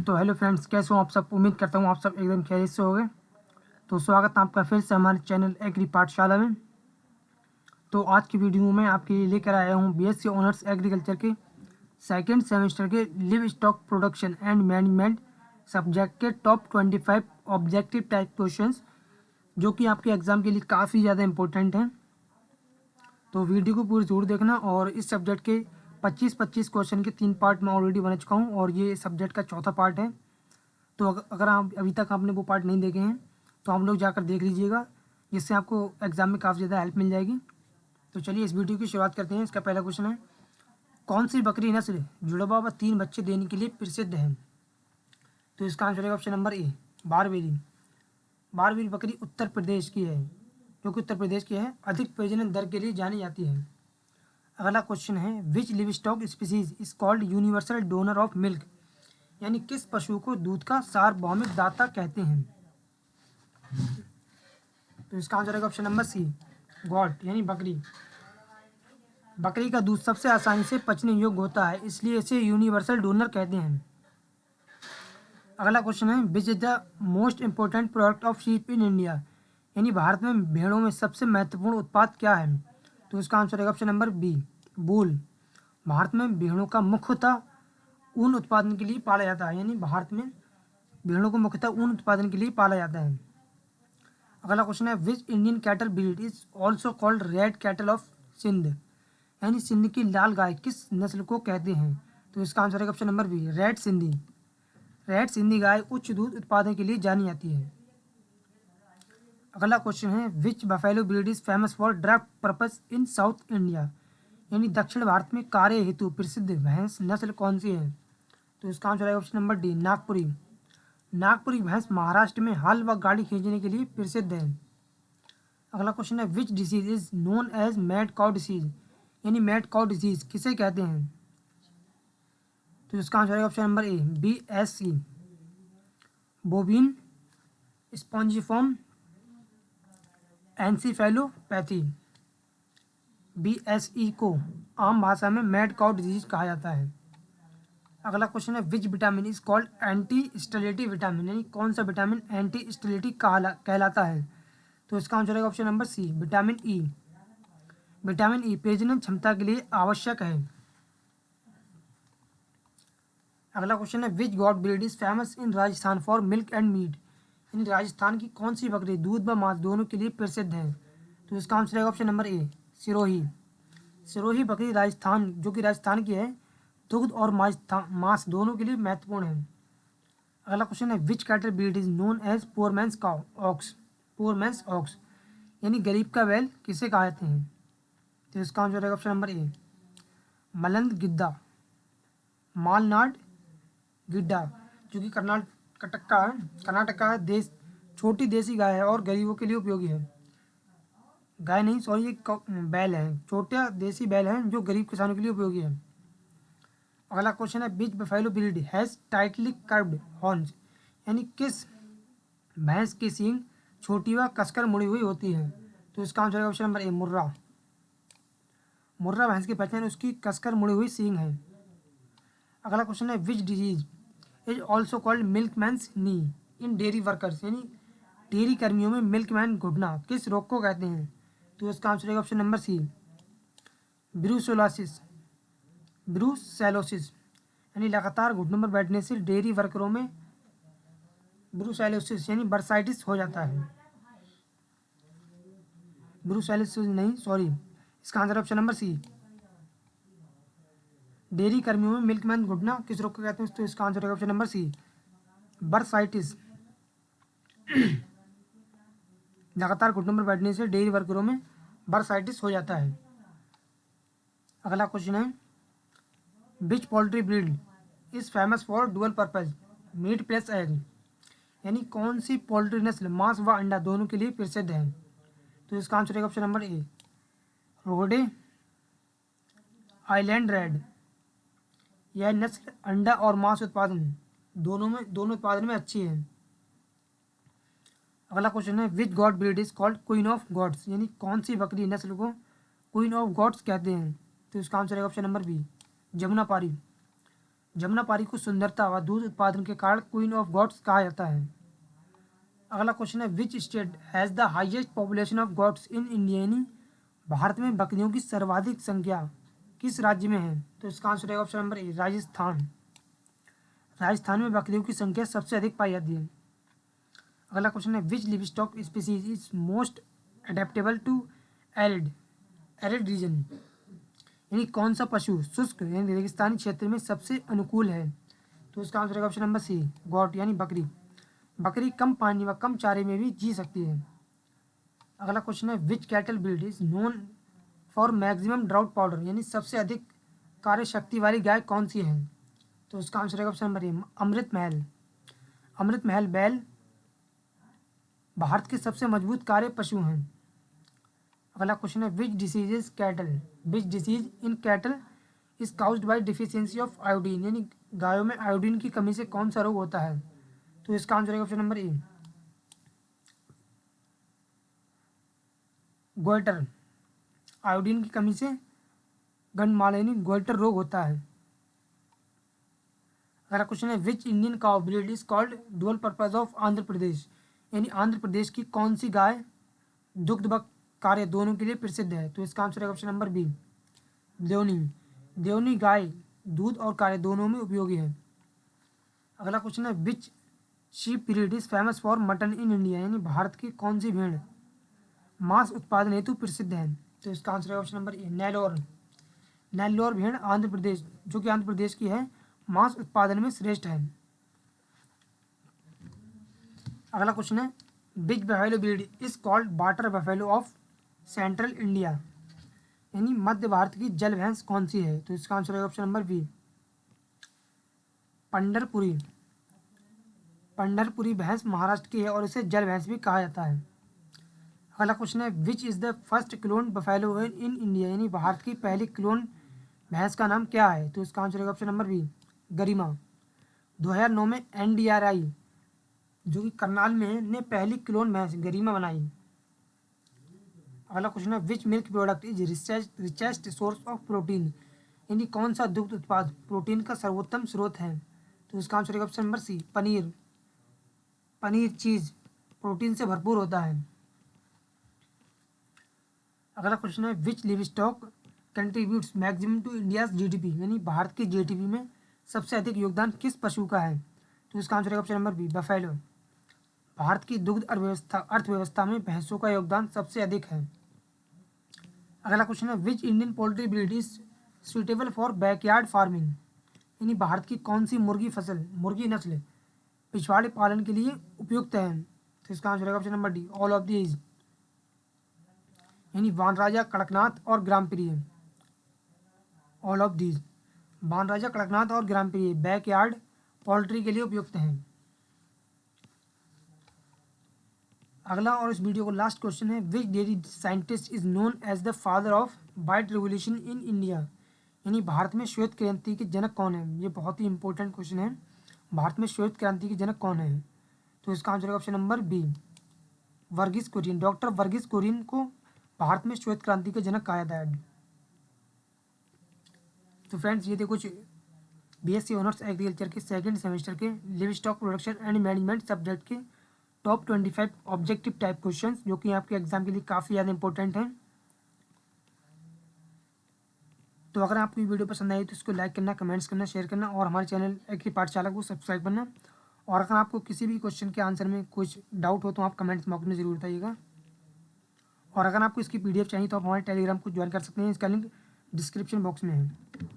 तो hello friends, कैसे हो आप सब। उम्मीद करता हूँ आप सब एकदम खैरियत से होंगे। तो स्वागत है आपका फिर से हमारे चैनल एग्री पाठशाला में। तो आज की वीडियो में आपके लिए लेकर आया हूँ बीएससी ऑनर्स एग्रीकल्चर के सेकंड सेमेस्टर के live stock production and management subject के टॉप 25 ऑब्जेक्टिव टाइप क्वेश्चंस, जो कि आपके एग्ज़ाम के लिए काफ़ी ज़्यादा इंपॉर्टेंट हैं। तो वीडियो को पूरी जरूर देखना। और इस सब्जेक्ट के 25 क्वेश्चन के 3 पार्ट में ऑलरेडी बना चुका हूँ और ये सब्जेक्ट का चौथा पार्ट है। तो अगर आप अभी तक आपने वो पार्ट नहीं देखे हैं तो हम लोग जाकर देख लीजिएगा, जिससे आपको एग्ज़ाम में काफ़ी ज़्यादा हेल्प मिल जाएगी। तो चलिए इस वीडियो की शुरुआत करते हैं। इसका पहला क्वेश्चन है, कौन सी बकरी नस्ल जुड़वा व 3 बच्चे देने के लिए प्रसिद्ध है? तो इसका आंसर है option number A, Barbari. Barbari बकरी उत्तर प्रदेश की है, जो कि उत्तर प्रदेश की है, अधिक प्रजनन दर के लिए जानी जाती है। अगला क्वेश्चन है, which live stock species is called universal donor of milk? यानी किस पशु को दूध का सार्वभौमिक दाता कहते हैं? तो इसका आंसर है ऑप्शन नंबर सी, गॉट यानी बकरी। बकरी का दूध सबसे आसानी से पचने योग्य होता है, इसलिए इसे यूनिवर्सल डोनर कहते हैं। अगला क्वेश्चन है, which is the most important product of sheep in India? यानी भारत में भेड़ों में सबसे महत्वपूर्ण उत्पाद क्या है? तो इसका आंसर है ऑप्शन नंबर बी, वूल। भारत में भेड़ों का मुख्यतः ऊन उत्पादन के लिए पाला जाता है, यानी भारत में भेड़ों को मुख्यतः ऊन उत्पादन के लिए पाला जाता है। अगला क्वेश्चन है, which Indian cattle breed is also called red cattle of Sindh? यानी सिंध की लाल गाय किस नस्ल को कहते हैं? तो इसका आंसर है option number B, red Sindhi. Red Sindhi गाय उच्च दूध उत्पादन के लिए जानी जाती है। अगला क्वेश्चन है, which buffalo breed is famous for draft purpose in south India? यानी दक्षिण भारत में कार्य हेतु प्रसिद्ध भैंस नस्ल कौन सी है? तो इसका आंसर है option number D, Nagpuri. Nagpuri भैंस महाराष्ट्र में हल व गाड़ी खींचने के लिए प्रसिद्ध है। अगला क्वेश्चन है, which disease is known as mad cow disease? यानी मैड काउ डिसीज किसे कहते हैं? तो इसका आंसर है option number A, BSE, bovine spongiform encephalopathy. BSE को आम भाषा में मैड काउ डिजीज कहा जाता है। अगला क्वेश्चन है, which vitamin is called anti sterility vitamin? यानी कौन सा विटामिन एंटी स्टेलेटिव कहलाता है? तो इसका आंसर है option number C, vitamin E. Vitamin E प्रजनन क्षमता के लिए आवश्यक है। अगला क्वेश्चन है, which goat breed is famous in Rajasthan for milk and meat? यानी राजस्थान की कौन सी बकरी दूध व मांस दोनों के लिए प्रसिद्ध है? तो इसका आंसर है ऑप्शन नंबर ए, सिरोही। सिरोही बकरी राजस्थान, जो कि राजस्थान की है, दुग्ध और मांस दोनों के लिए महत्वपूर्ण है। अगला क्वेश्चन है, which cattle breed is known as poor man's cow ox? Poor man's ox यानी गरीब का बैल किसे कहते हैं? तो इसका आंसर है ऑप्शन नंबर ए, मलंद गिद्दा, मालनाड गिड्डा, जो कि कर्नाटक का देश छोटी देसी गाय है और गरीबों के लिए उपयोगी है। गाय नहीं, सॉरी, ये बैल है, छोटा देसी बैल है जो गरीब किसानों के लिए उपयोगी है। अगला क्वेश्चन है, which buffalo breed has tightly curved horns? यानी किस भैंस की सींग छोटी व कसकर मुड़ी हुई होती है? तो इसका आंसर है ऑप्शन नंबर ए, मुर्रा। मुर्रा भैंस की पहचान उसकी कसकर मुड़ी हुई सींग है। अगला क्वेश्चन है, which disease is also called milkman's knee in dairy workers? यानी डेयरी कर्मियों में मिल्कमैन घुटना किस रोग को कहते हैं? तो इसका आंसर है ऑप्शन नंबर सी, ब्रूसेलोसिस। यानी लगातार घुटनों पर बैठने से डेयरी वर्करों में ब्रूसेलोसिस यानी बर्साइटिस हो जाता है। ब्रूसेलोसिस नहीं, सॉरी, इसका answer option number C, dairy कर्मियों में मिल्कमैन घुटना किस रोग को कहते हैं? तो इसका आंसर है ऑप्शन नंबर सी, बर्साइटिस। लगातार घुटनों पर बैठने से डेयरी वर्करों में बर्साइटिस हो जाता है। अगला क्वेश्चन है, which poultry breed is famous for dual purpose meat plus egg? यानी कौन सी पोल्ट्री नस्ल मांस व अंडा दोनों के लिए प्रसिद्ध है? तो इसका आंसर है ऑप्शन नंबर ए, रोडे आइलैंड रेड। यह नस्ल अंडा और मांस उत्पादन दोनों उत्पादन में अच्छी है। अगला क्वेश्चन है, which goat breed is called queen of goats? यानी कौन सी बकरी नस्ल को क्वीन ऑफ गॉड्स कहते हैं? तो इसका आंसर है ऑप्शन नंबर बी, जमुना पारी। जमुनापारी को सुंदरता व दूध उत्पादन के कारण क्वीन ऑफ गॉड्स कहा जाता है। अगला क्वेश्चन है which state has the highest population of gods in India, यानी भारत में बकरियों की सर्वाधिक संख्या किस राज्य में है? तो इसका आंसर है ऑप्शन नंबर ए, राजस्थान। राजस्थान में बकरियों की संख्या सबसे अधिक पाई जाती है। अगला क्वेश्चन है which livestock species is most adaptable to arid arid region, यानी कौन सा पशु शुष्क यानी रेगिस्तानी क्षेत्र में सबसे अनुकूल है? तो इसका आंसर है ऑप्शन नंबर सी, गॉट यानी बकरी। बकरी कम पानी व कम चारे में भी जी सकती है। अगला क्वेश्चन है which cattle breed is known for maximum drought power, यानी सबसे अधिक कार्य शक्ति वाली गाय कौन सी है? तो इसका आंसर है ऑप्शन नंबर ए, अमृत महल। अमृत महल बैल भारत के सबसे मजबूत कार्य पशु हैं। अगला क्वेश्चन है which disease is cattle which disease in cattle is caused bye deficiency of iodine, यानी गायों में आयोडीन की कमी से कौन सा रोग होता है? तो इसका आंसर है ऑप्शन नंबर ए, गोइटर। आयोडीन की कमी से गंडमाला यानी गोइटर रोग होता है। अगला क्वेश्चन है which Indian cow breed is called dual purpose of Andhra Pradesh, यानी आंध्र प्रदेश की कौन सी गाय दुग्ध व कार्य दोनों के लिए प्रसिद्ध है? तो इसका आंसर है ऑप्शन नंबर बी, देवनी। देवनी गाय दूध और कार्य दोनों में उपयोगी है। अगला क्वेश्चन है which sheep breed is famous for mutton in India, यानी भारत की कौन सी भेड़ मांस उत्पादन हेतु प्रसिद्ध है? तो इसका आंसर है ऑप्शन नंबर ए, नेल्लोर। नेल्लोर भेड़ आंध्र प्रदेश जो कि आंध्र प्रदेश की है मांस उत्पादन में श्रेष्ठ है। अगला क्वेश्चन है big buffalo breed is called water buffalo of central India, यानी मध्य भारत की जल भैंस कौन सी है? तो इसका आंसर है option number B, Pandharpuri. Pandharpuri भैंस महाराष्ट्र की है और इसे जल भैंस भी कहा जाता है। अगला क्वेश्चन है which is the first clone buffalo in India, यानी भारत की पहली क्लोन भैंस का नाम क्या है? तो इसका आंसर है ऑप्शन नंबर बी, गरिमा। 2009 में NDRI जो कि करनाल में है ने पहली क्लोन भैंस गरिमा बनाई। अगला क्वेश्चन है which milk product is richest source of protein, यानी कौन सा दुग्ध उत्पाद प्रोटीन का सर्वोत्तम स्रोत है? तो इसका आंसर है option number C, paneer. Paneer cheese protein से भरपूर होता है। अगला क्वेश्चन है which livestock contributes maximum to India's GDP, यानी भारत की GDP में सबसे अधिक योगदान किस पशु का है? तो इसका आंसर है option number B, buffalo. Bharat की दुग्ध अर्थव्यवस्था में भैंसों का योगदान सबसे अधिक है। अगला क्वेश्चन है which Indian poultry breed is suitable for backyard farming, यानी भारत की कौन सी मुर्गी नस्ल पिछवाड़े पालन के लिए उपयुक्त है? तो इसका आंसर है option number D, all of these, यानी वानराजा, कड़कनाथ और ग्रामप्रिय। ऑल ऑफ दीज वानराजा, कड़कनाथ और ग्रामप्रिय बैकयार्ड पोल्ट्री के लिए उपयुक्त हैं। अगला और इस वीडियो को लास्ट क्वेश्चन है which dairy scientist is known as the father of white revolution in India, यानी भारत में श्वेत क्रांति के जनक कौन है? ये बहुत ही इंपॉर्टेंट क्वेश्चन है, भारत में श्वेत क्रांति के जनक कौन है? तो इसका आंसर है option number B, Verghese Kurien. Doctor Verghese Kurien को भारत में श्वेत क्रांति के जनक कहा जाता है। तो फ्रेंड्स ये थे कुछ BSc ऑनर्स एग्रीकल्चर के सेकंड सेमेस्टर के लिवस्टॉक प्रोडक्शन एंड मैनेजमेंट सब्जेक्ट के टॉप 25 ऑब्जेक्टिव टाइप क्वेश्चंस जो कि आपके एग्जाम के लिए काफ़ी ज़्यादा इंपॉर्टेंट हैं। तो अगर आपको ये वीडियो पसंद आई तो इसको लाइक करना, कमेंट्स करना, शेयर करना और हमारे चैनल एग्री पाठशाला को सब्सक्राइब करना। और अगर आपको किसी भी क्वेश्चन के आंसर में कुछ डाउट हो तो आप कमेंट्स बॉक्स में ज़रूर बताइएगा। और अगर आपको इसकी PDF चाहिए तो आप हमारे टेलीग्राम को ज्वाइन कर सकते हैं, इसका लिंक डिस्क्रिप्शन बॉक्स में है।